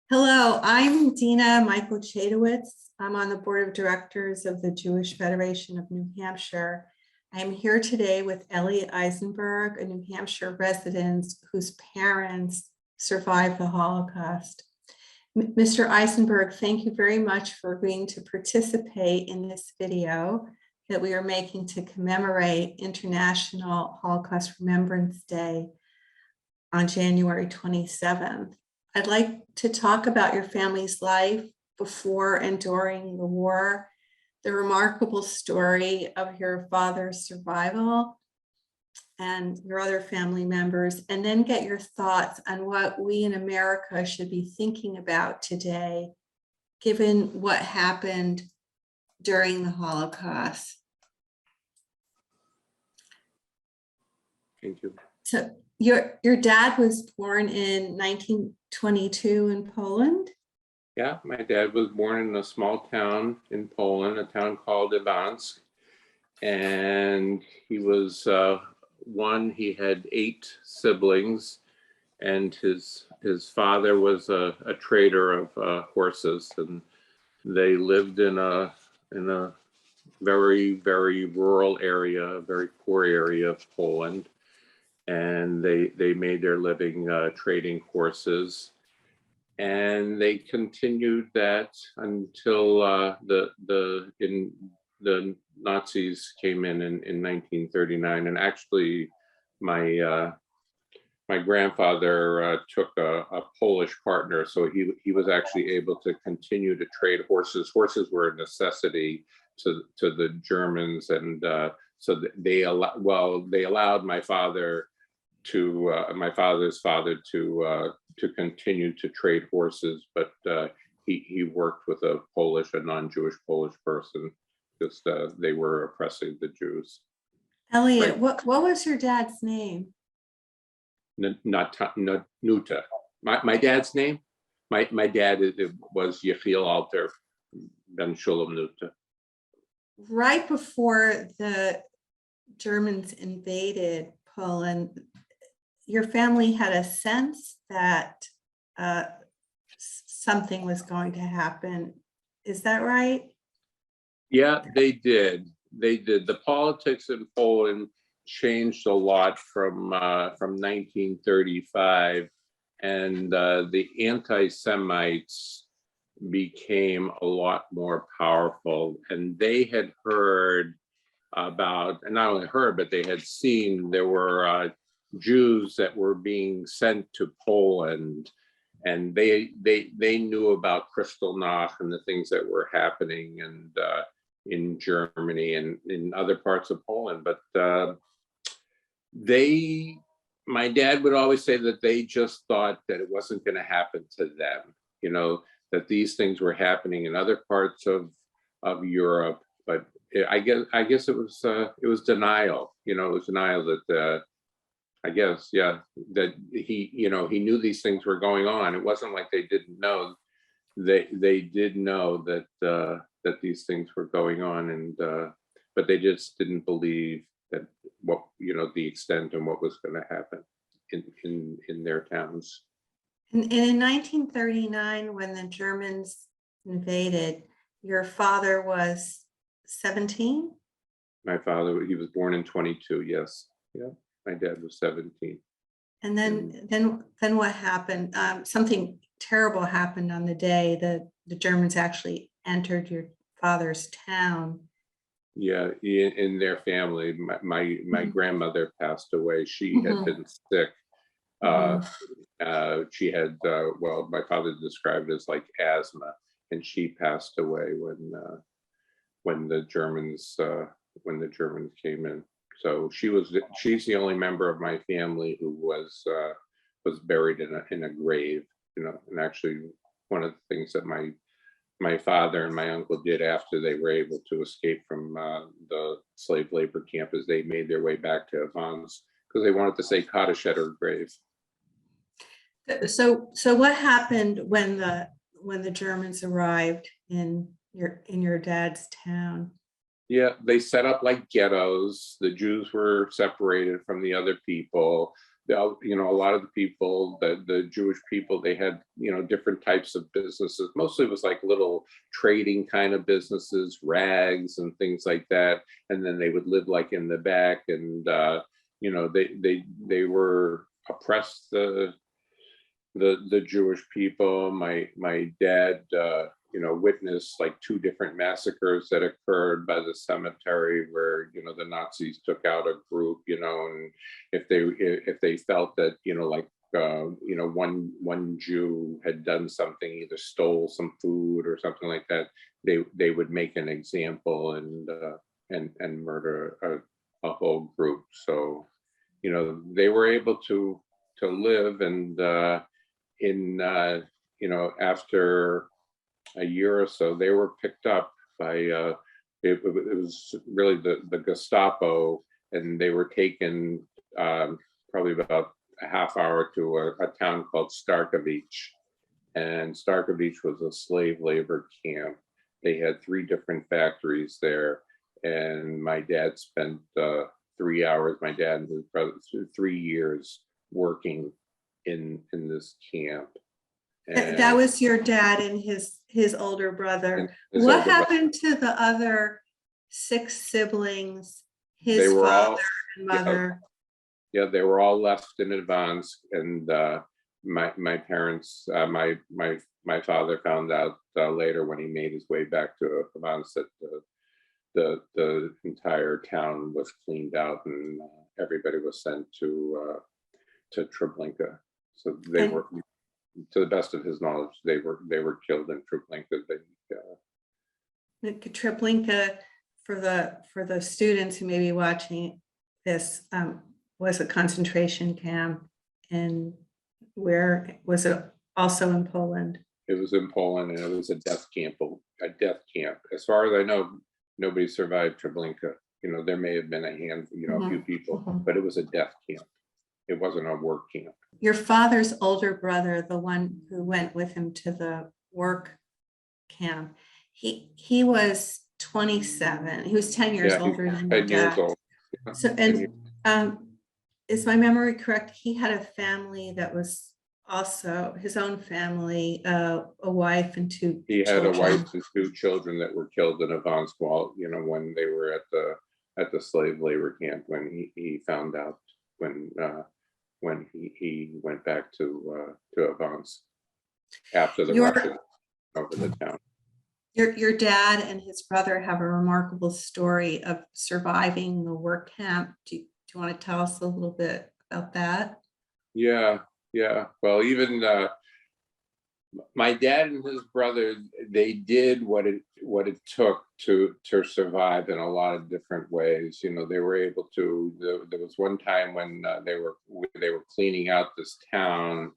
Hello, I'm Dina Michael Chaitowitz. I'm on the board of directors of the Jewish Federation of New Hampshire. I'm here today with Elliot Eisenberg, a New Hampshire resident whose parents survived the Holocaust. Mr. Eisenberg, thank you very much for agreeing to participate in this video that we are making to commemorate International Holocaust Remembrance Day on January 27th. I'd like to talk about your family's life before and during the war, the remarkable story of your father's survival and your other family members, and then get your thoughts on what we in America should be thinking about today, given what happened during the Holocaust. Thank you. So your dad was born in 1922 in Poland? Yeah, my dad was born in a small town in Poland, a town called Iwansk. And he was he had 8 siblings, and his father was a trader of horses, and they lived in a very, very rural area, a very poor area of Poland. And they made their living trading horses, and they continued that until the Nazis came in 1939. And actually, my grandfather took a Polish partner, so he was actually able to continue to trade horses. Horses were a necessity to the Germans, and so they allowed my father to my father's father to continue to trade horses, but he worked with a non-Jewish Polish person, because they were oppressing the Jews. Elliot, what was your dad's name? Nuta. My dad's name? My dad was Yechiel Alter Ben Shulam Nuta. Right before the Germans invaded Poland, your family had a sense that something was going to happen. Is that right? Yeah, they did. The politics in Poland changed a lot from 1935, and the anti-Semites became a lot more powerful. And they had heard about, and not only heard, but they had seen there were Jews that were being sent to Poland, and they knew about Kristallnacht and the things that were happening and in Germany and in other parts of Poland. But my dad would always say that they just thought that it wasn't going to happen to them, that these things were happening in other parts of Europe. But I guess it was denial. It was denial that I guess, yeah, that he knew these things were going on. It wasn't like they didn't know. They did know that these things were going on, and but they just didn't believe that the extent and what was going to happen in their towns. And in 1939, when the Germans invaded, your father was 17? My father, he was born in 22. Yes, yeah. My dad was 17. And then what happened? Something terrible happened on the day that the Germans actually entered your father's town. Yeah, in their family, my grandmother passed away. She had been sick. She had my father described it as like asthma, and she passed away when the Germans came in. So she's the only member of my family who was buried in a grave, and actually one of the things that my father and my uncle did after they were able to escape from the slave labor camp is they made their way back to Iwansk because they wanted to say Kaddish at her grave. So what happened when the Germans arrived in your dad's town? Yeah, they set up like ghettos. The Jews were separated from the other people. You know, a lot of the people, the Jewish people, they had, you know, different types of businesses. Mostly it was like little trading kind of businesses, rags and things like that. And then they would live like in the back, and you know, they were oppressed, the Jewish people. My dad, you know, witnessed like 2 different massacres that occurred by the cemetery, where, you know, the Nazis took out a group, you know, and if they felt that, you know, like you know, one Jew had done something, either stole some food or something like that, they would make an example and murder a whole group. So, you know, they were able to live, and in you know, after a year or so, they were picked up by it was really the Gestapo, and they were taken probably about a half hour to a town called Starkovich. And Starkovich was a slave labor camp. They had 3 different factories there, and my dad spent 3 hours, my dad and his brother, 3 years working in this camp. That was your dad and his older brother. What happened to the other 6 siblings, his father and mother? Yeah, they were all left in advance, and my parents, my father found out later, when he made his way back to Advance, that the entire town was cleaned out, and everybody was sent to Treblinka. So they were, to the best of his knowledge, they were killed in Treblinka. Treblinka, for the students who may be watching this, was a concentration camp, and where was it? Also in Poland. It was in Poland, and it was a death camp. As far as I know, nobody survived Treblinka. You know, there may have been a few people, but it was a death camp. It wasn't a work camp. Your father's older brother, the one who went with him to the work camp, he was 27. He was 10 years older than your 10 years dad. old. Yeah. So, and is my memory correct? He had a family that was also his own family, a wife and 2 He had children. a wife and 2 children that were killed in Advance, while, you know, when they were at the slave labor camp, when he found out, when he went back to Advance after the Russians over the town. Your dad and his brother have a remarkable story of surviving the work camp. Do you want to tell us a little bit about that? Yeah. Well, even my dad and his brother, they did what it took to survive in a lot of different ways. You know, they were able to. There was one time when they were cleaning out this town,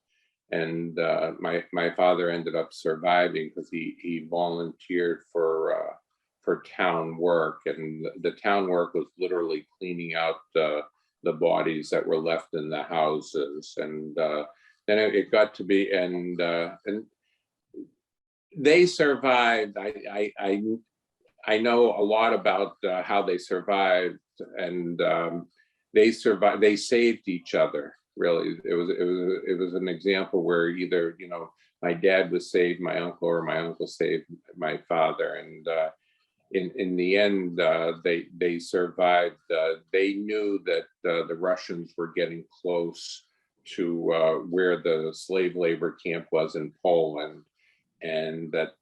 and my father ended up surviving because he volunteered for town work, and the town work was literally cleaning out the bodies that were left in the houses, and then it got to be, and they survived. I know a lot about how they survived, and they survived. They saved each other. Really, it was an example where either, you know, my dad was saved my uncle, or my uncle saved my father, and in the end, they survived. They knew that the Russians were getting close to where the slave labor camp was in Poland, and that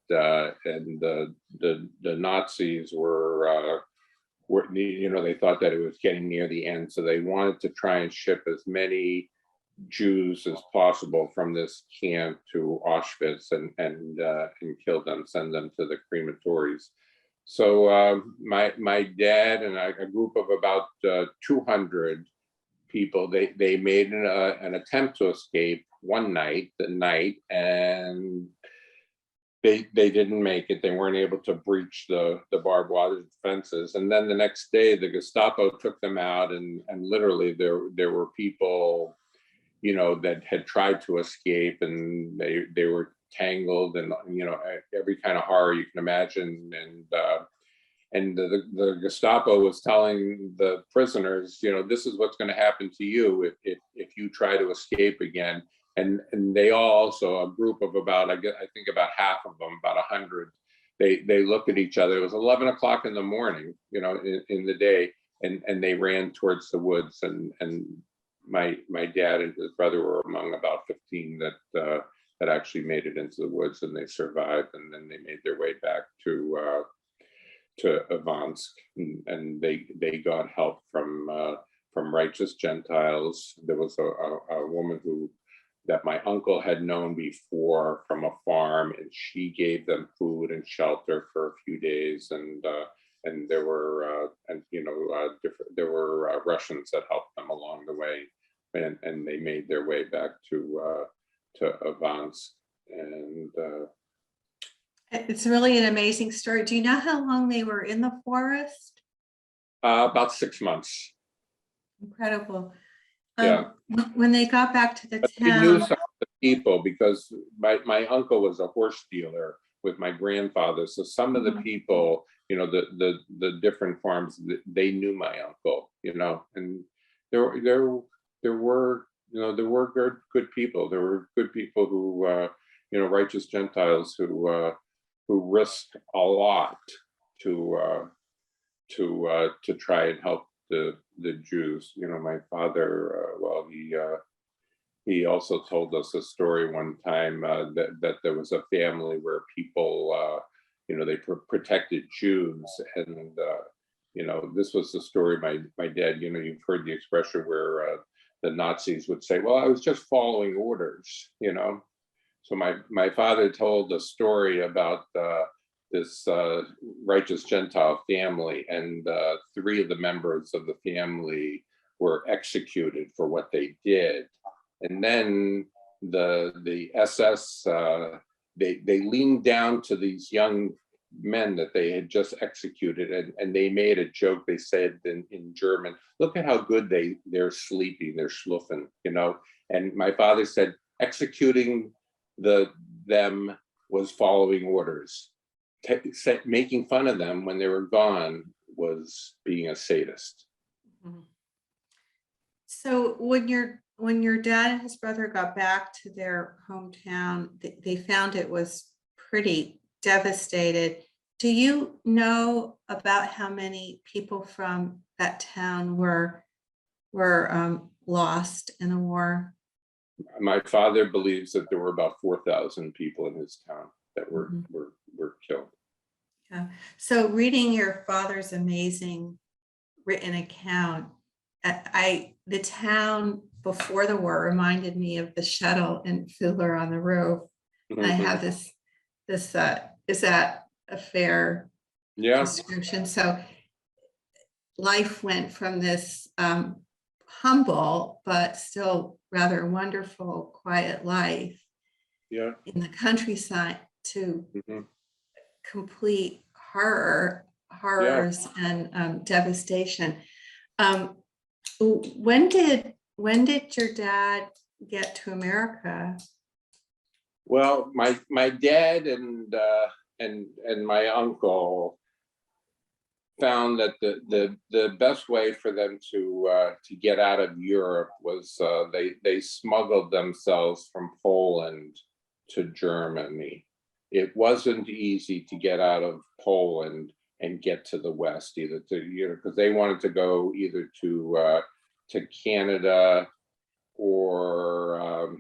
and the Nazis were, you know, they thought that it was getting near the end, so they wanted to try and ship as many Jews as possible from this camp to Auschwitz and kill them, send them to the crematories. So my dad and a group of about 200 people, they made an attempt to escape one night, and they didn't make it. They weren't able to breach the barbed wire fences. And then the next day, the Gestapo took them out, and literally there were people, you know, that had tried to escape, and they were tangled, and, you know, every kind of horror you can imagine, the Gestapo was telling the prisoners, this is what's going to happen to you if you try to escape again. And they all also, a group of about, I think about half of them, about 100, they looked at each other. It was 11 o'clock in the morning, in the day, and they ran towards the woods. And my dad and his brother were among about 15 that actually made it into the woods, and they survived. And then they made their way back to Ivansk, and they got help from righteous Gentiles. There was a woman that my uncle had known before from a farm, and she gave them food and shelter for a few days. And there were there were Russians that helped them along the way, and they made their way back to Ivansk. And it's really an amazing story. Do you know how long they were in the forest? About 6 months. Incredible. Yeah. When they got back to the But town, we knew some of the people because my uncle was a horse dealer with my grandfather. So some of the people, the different farms, they knew my uncle, and there were good people. There were good people who, righteous Gentiles who risked a lot to try and help the Jews. My father, he also told us a story one time that there was a family where people, they protected Jews, and this was the story. My dad, you've heard the expression where the Nazis would say, "Well, I was just following orders," So my father told a story about this righteous Gentile family, and 3 of the members of the family were executed for what they did. And then the SS, they leaned down to these young men that they had just executed, and they made a joke. They said in German, "Look at how good they're sleeping, they're schluffen," And my father said, executing them was following orders. Making fun of them when they were gone was being a sadist. So when your dad and his brother got back to their hometown, they found it was pretty devastated. Do you know about how many people from that town were lost in the war? My father believes that there were about 4,000 people in his town that were killed. Yeah. So reading your father's amazing written account, the town before the war reminded me of the shuttle in Fiddler on the Roof. And I have this is that a fair description? So life went from this humble but still rather wonderful, quiet life in the countryside to complete horrors and devastation. When did your dad get to America? Well, my dad and my uncle found that the best way for them to get out of Europe was they smuggled themselves from Poland to Germany. It wasn't easy to get out of Poland and get to the West, either because they wanted to go either to Canada or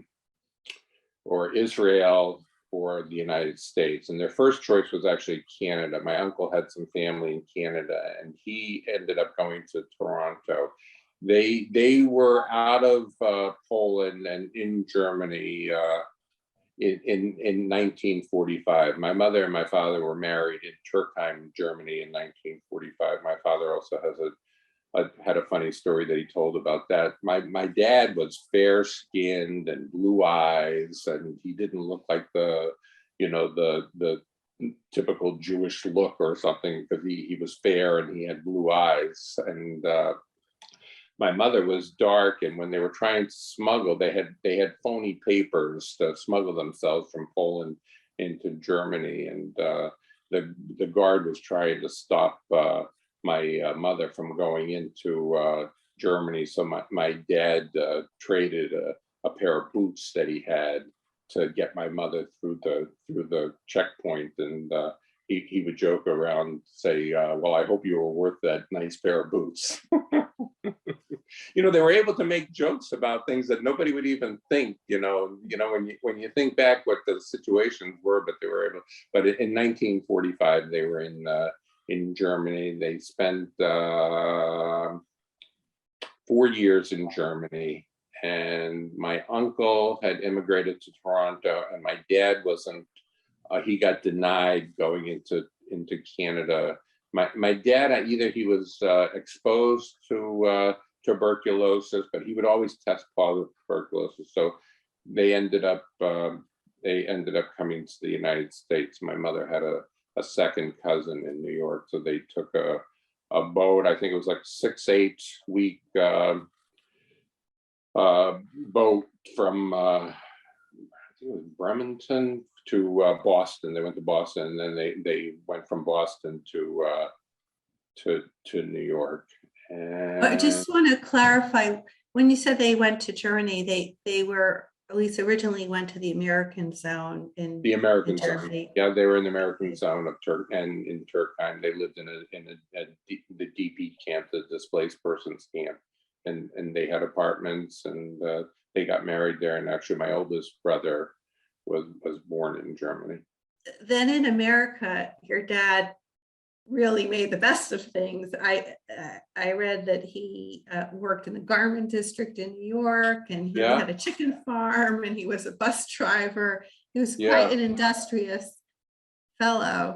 Israel or the United States. And their first choice was actually Canada. My uncle had some family in Canada, and he ended up going to Toronto. They were out of Poland and in Germany in 1945. My mother and my father were married in Turkheim, Germany in 1945. My father also had a funny story that he told about that. My dad was fair-skinned and blue eyes, and he didn't look like the typical Jewish look or something, because he was fair and he had blue eyes. And my mother was dark, and when they were trying to smuggle, they had phony papers to smuggle themselves from Poland into Germany. And the guard was trying to stop my mother from going into Germany. So my dad traded a pair of boots that he had to get my mother through the checkpoint, and he would joke around, say, well, I hope you were worth that nice pair of boots. They were able to make jokes about things that nobody would even think, when you think back what the situations were, but they were able. But in 1945, they were in Germany. They spent 4 years in Germany, and my uncle had immigrated to Toronto, and my dad wasn't. He got denied going into Canada. My dad, either he was exposed to tuberculosis, but he would always test positive for tuberculosis. So they ended up coming to the United States. My mother had a second cousin in New York, so they took a boat. I think it was like 6-8 week boat from I think it was Bremerton to Boston. They went to Boston, and then they went from Boston to New York. And I just want to clarify, when you said they went to Germany, they were, at least originally, went to the American zone in the American zone. Germany. Yeah, they were in the American zone of and in Turkheim. They lived in the DP camp, the displaced persons camp, and they had apartments, and they got married there. And actually, my oldest brother was born in Germany. Then in America, your dad really made the best of things. I read that he worked in the garment district in New York, and he had a chicken farm, and he was a bus driver. He was quite an industrious fellow.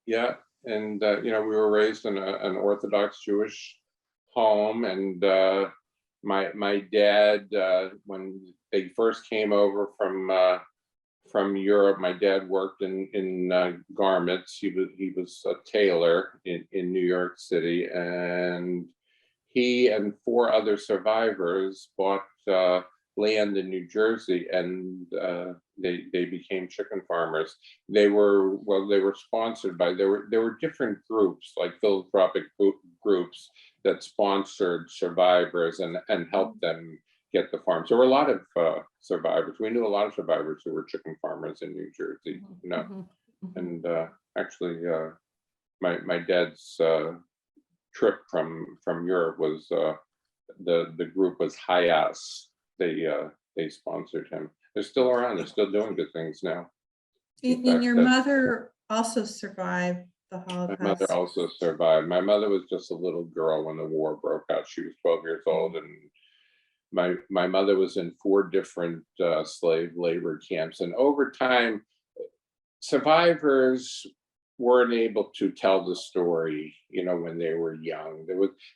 Yeah, and we were raised in an Orthodox Jewish home, and my dad, when they first came over from Europe, my dad worked in garments. He was a tailor in New York City, and he and 4 other survivors bought land in New Jersey, and they became chicken farmers. They were sponsored by, there were different groups, like philanthropic groups, that sponsored survivors and helped them get the farms. There were a lot of survivors. We knew a lot of survivors who were chicken farmers in New Jersey, and actually my dad's trip from Europe was the group was Hayas. They sponsored him. They're still around. They're still doing good things now. And your mother also survived the Holocaust. My mother also survived. My mother was just a little girl when the war broke out. She was 12 years old, and my mother was in 4 different slave labor camps. And over time, survivors weren't able to tell the story, when they were young.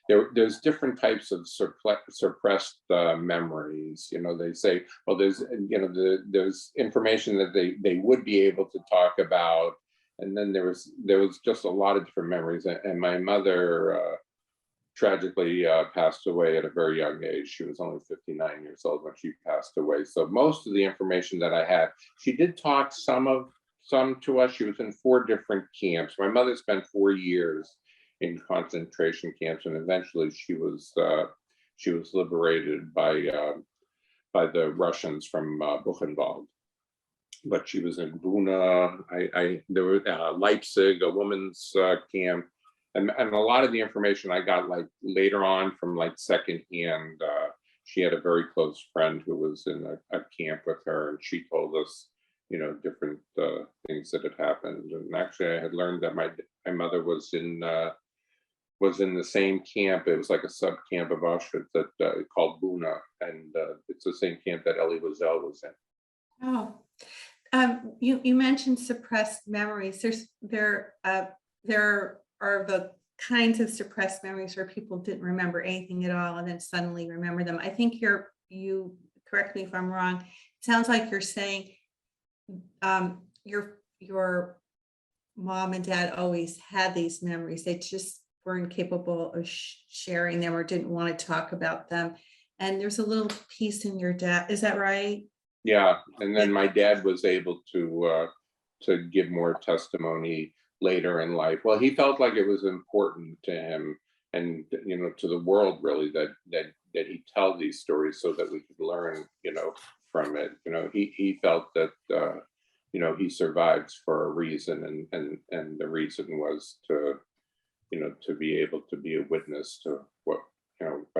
There's different types of suppressed memories. They say, well, there's information that they would be able to talk about, and then there was just a lot of different memories. And my mother tragically passed away at a very young age. She was only 59 years old when she passed away. So most of the information that I had, she did talk some to us. She was in 4 different camps. My mother spent 4 years in concentration camps, and eventually she was liberated by the Russians from Buchenwald. But she was in Buna. There was Leipzig, a women's camp, and a lot of the information I got later on from secondhand. She had a very close friend who was in a camp with her, and she told us, different things that had happened. And actually, I had learned that my mother was in the same camp. It was like a sub camp of Auschwitz that called Buna, and it's the same camp that Elie Wiesel was in. Oh, you mentioned suppressed memories. There are the kinds of suppressed memories where people didn't remember anything at all and then suddenly remember them. I think you correct me if I'm wrong. It sounds like you're saying your mom and dad always had these memories. They just weren't capable of sharing them or didn't want to talk about them. And there's a little piece in your dad. Is that right? Yeah, and then my dad was able to give more testimony later in life. Well, he felt like it was important to him and, to the world really, that he tell these stories so that we could learn, from it. He felt that, he survived for a reason, and the reason was to be able to be a witness to what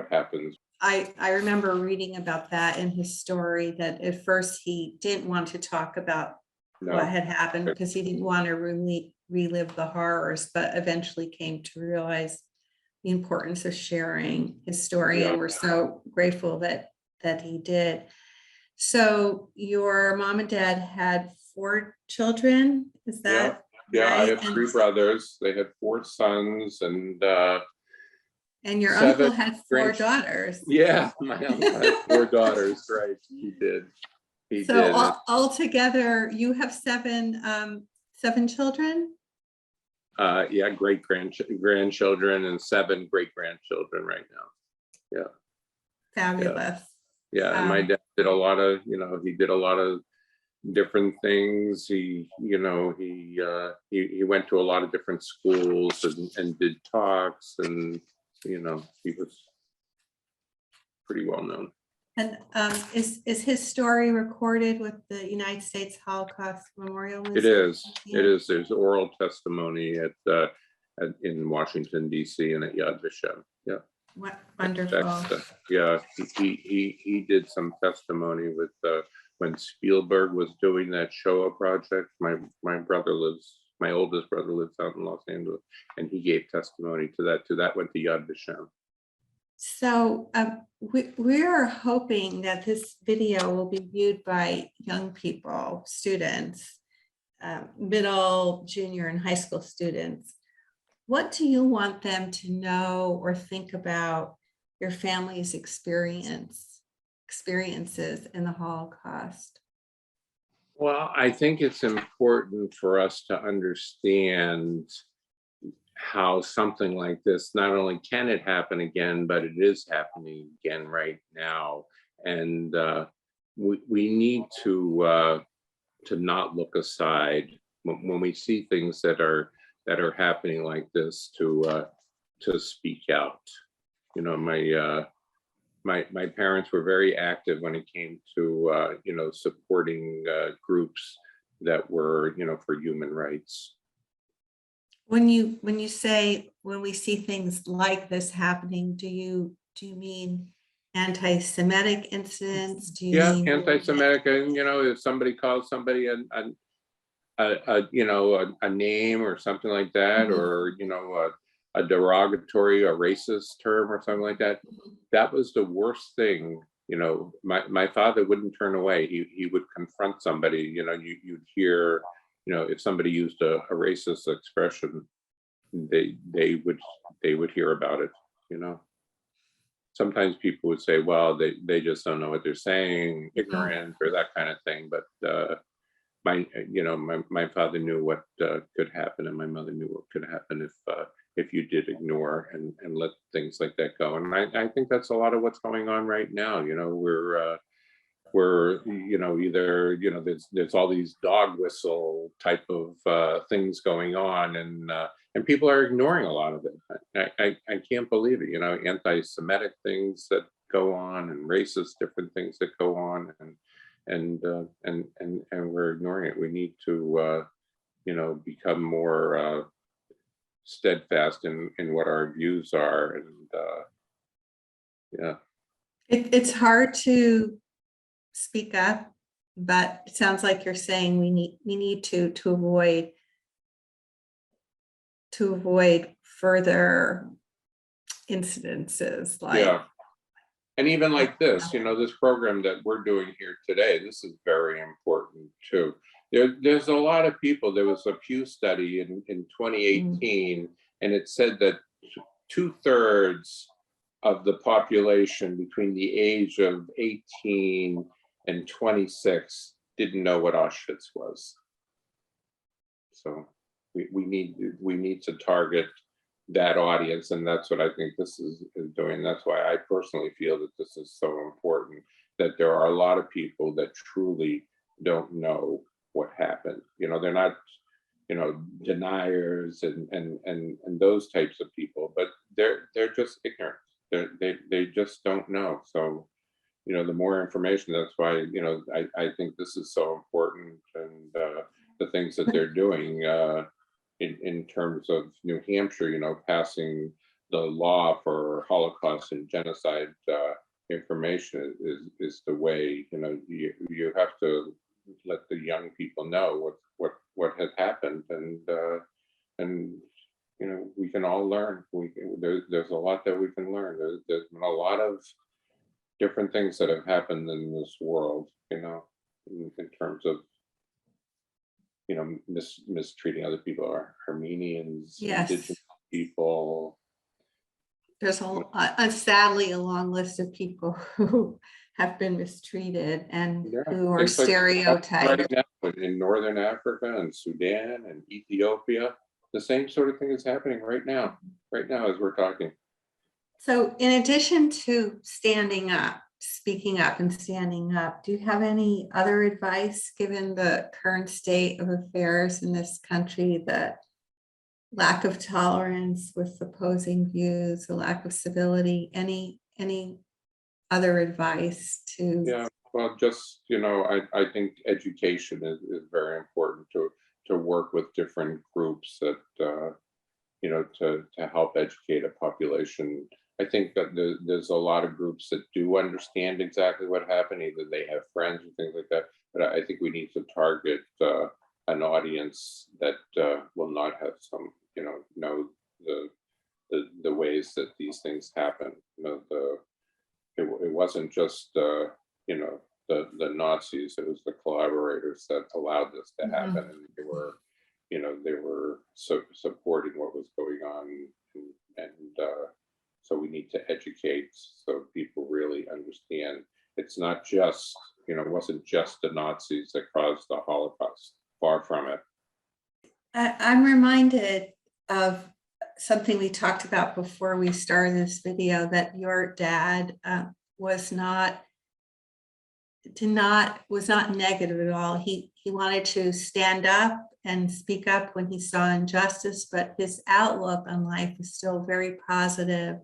happens. I remember reading about that in his story, that at first he didn't want to talk about No, what had happened because he didn't want to relive the horrors, but eventually came to realize the importance of sharing his story, Yeah. and we're so grateful that he did. So your mom and dad had 4 children, is that yeah, I right? have 3 brothers. They had 4 sons and And your 7 uncle had 4 grand- daughters. Yeah, my uncle had 4 daughters, right? He did. He So did. altogether, you have 7 children? Yeah, grandchildren and 7 great-grandchildren right now. Yeah. Fabulous. Yeah, and my dad did a lot of, he did a lot of different things. He went to a lot of different schools and did talks, and he was pretty well known. And is his story recorded with the United States Holocaust Memorial It Museum? is. There's oral testimony in Washington D.C. and at Yad Vashem. Yeah. Wonderful. Yeah, he did some testimony with when Spielberg was doing that Shoah project. My oldest brother lives out in Los Angeles, and he gave testimony to that too. That went to Yad Vashem. So we are hoping that this video will be viewed by young people, students, middle, junior, and high school students. What do you want them to know or think about your family's experiences in the Holocaust? Well, I think it's important for us to understand how something like this, not only can it happen again, but it is happening again right now. And we need to not look aside when we see things that are happening like this, to speak out. My parents were very active when it came to supporting groups that were for human rights. When you say when we see things like this happening, do you mean anti-Semitic incidents? Do you mean Anti-Semitic, and if somebody calls somebody a name or something like that, Mhm. or a derogatory, a racist term or something like that, that was the worst thing. My father wouldn't turn away. He would confront somebody. You'd hear, if somebody used a racist expression, they would hear about it. Sometimes people would say, well, they just don't know what they're saying, ignorant, or that kind of thing. But my father knew what could happen, and my mother knew what could happen if you did ignore and let things like that go. And I think that's a lot of what's going on right now. We're either there's all these dog whistle type of things going on, and people are ignoring a lot of it. I can't believe it. Anti-Semitic things that go on, and racist different things that go on, and we're ignoring it. We need to become more steadfast in what our views are, and yeah. It's hard to speak up, but it sounds like you're saying we need to avoid further incidences like. Yeah. And even like this, this program that we're doing here today, this is very important too. There's a lot of people. There was a Pew study in 2018, and it said that 2/3 of the population between the age of 18 and 26 didn't know what Auschwitz was. So we need to target that audience, and that's what I think this is doing. That's why I personally feel that this is so important, that there are a lot of people that truly don't know what happened. They're not deniers and those types of people, but they're just ignorant. They just don't know. So, the more information, that's why, I think this is so important, and the things that they're doing in terms of New Hampshire, passing the law for Holocaust and genocide information is the way. You have to let the young people know what has happened, and we can all learn. There's a lot that we can learn. There's been a lot of different things that have happened in this world, in terms of mistreating other people, or Armenians, Yes. indigenous people. There's sadly a long list of people who have been mistreated and who are Things like stereotyped. right now in Northern Africa and Sudan and Ethiopia, the same sort of thing is happening right now as we're talking. So in addition to standing up, speaking up and standing up, do you have any other advice given the current state of affairs in this country, the lack of tolerance with opposing views, the lack of civility, any other advice to? Yeah, well, just, I think education is very important to work with different groups that, to help educate a population. I think that there's a lot of groups that do understand exactly what happened, either they have friends and things like that, but I think we need to target an audience that will not have some, know the ways that these things happen. It wasn't just the Nazis; it was the collaborators that allowed this to happen, and they were supporting what was going on, and so we need to educate so people really understand. It's not just, it wasn't just the Nazis that caused the Holocaust. Far from it. I'm reminded of something we talked about before we started this video, that your dad was not negative at all. He wanted to stand up and speak up when he saw injustice, but his outlook on life was still very positive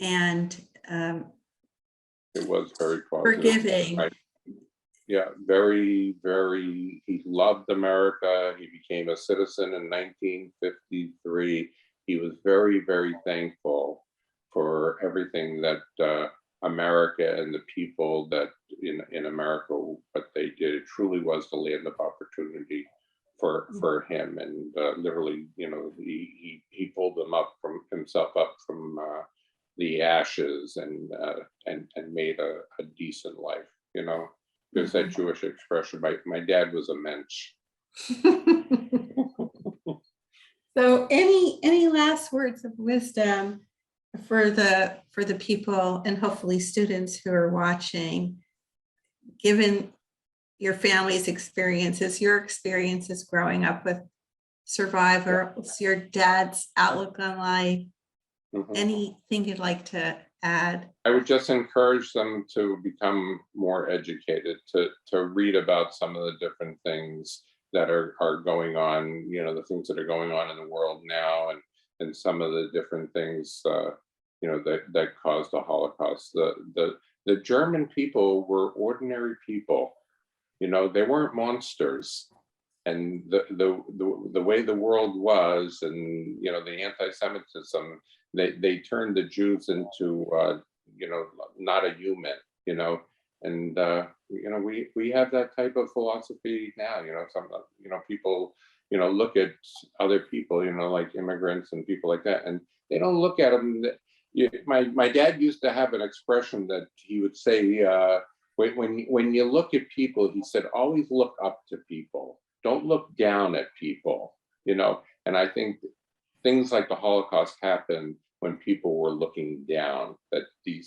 and it was very positive. Forgiving. Yeah, very, very, he loved America. He became a citizen in 1953. He was very, very thankful for everything that America and the people that in America, what they did. It truly was the land of opportunity for him. And literally, he pulled himself up from the ashes and made a decent life, There's that Jewish expression, my dad was a mensch. So any last words of wisdom for the people and hopefully students who are watching, given your family's experiences, your experiences growing up with survivors, your dad's outlook on life, anything you'd like to add? I would just encourage them to become more educated, to read about some of the different things that are going on, the things that are going on in the world now, and some of the different things, that caused the Holocaust. The German people were ordinary people, they weren't monsters. And the way the world was, and the anti-Semitism, they turned the Jews into not a human, and we have that type of philosophy now. Some people look at other people, like immigrants and people like that, and they don't look at them. My dad used to have an expression that he would say, when you look at people, he said, always look up to people. Don't look down at people, and I think things like the Holocaust happened when people were looking down, that the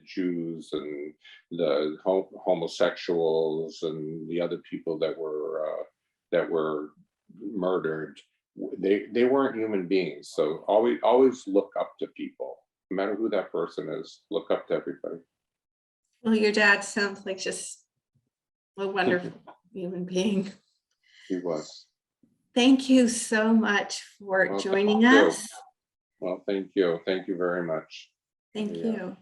Jews and the homosexuals and the other people that were murdered, they weren't human beings. So always look up to people, no matter who that person is. Look up to everybody. Well, your dad sounds like just a wonderful human being. He was. Thank you so much for Well, joining thank you. us. Well, thank you. Thank you very much. Thank Yeah. you.